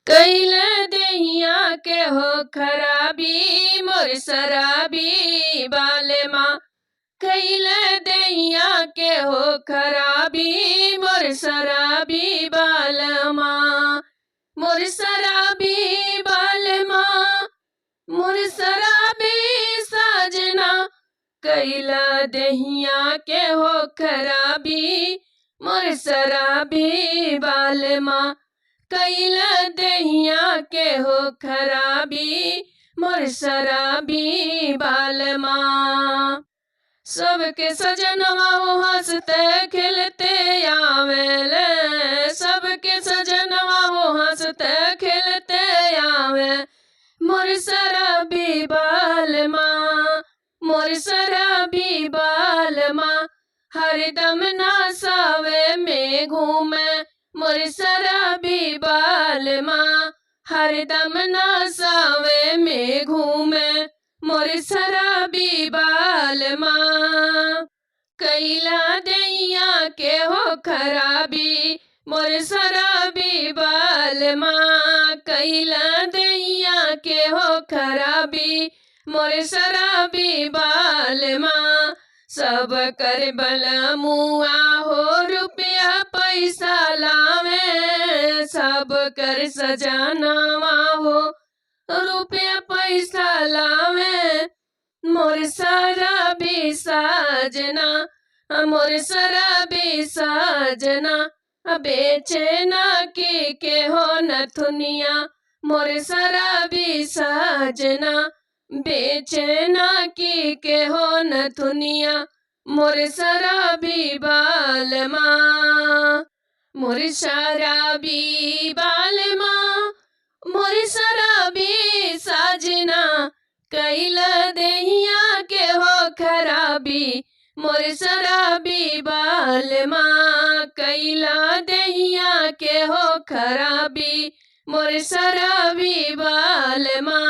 कैले देहिया के हो खराबी मोर शराबी बालमा। कैले देहिया के हो खराबी मोर शराबी बालमा। मोर शराबी बालमा मोर शराबी साजना। कैला देहिया के हो खराबी मोर शराबी बालमा। कैला देहिया के हो खराबी मोर शराबी बालमा। सबके सजनवा वो हंसते खिलते आवेले। सबके सजनवा वो हंसते खिलते आवे मोर शराबी बालमा। मोर शराबी बालमा हरदम नासावे में घूमे मोर शराबी बालमा। हरदम नासावे में घूमे मोर शराबी बालमा। कैला दैया के हो खराबी मोर शराबी बालमा। कैला दैया के हो खराबी मोर शराबी बालमा। सब कर बलमुआ हो रुपया पैसा लावे। सब कर सजनावा हो रुपया पैसा लावे मोर शराबी साजना। मोर शराबी साजना बेचे ना के हो नथुनिया मोर शराबी साजना। बेचे ना के हो नथुनिया मोर शराबी बालमा। मोर शराबी बालमा मोर शराबी साजना। कैला देहिया के हो खराबी मोर शराबी बालमा। कैला देहिया के हो खराबी मोर शराबी बालमा।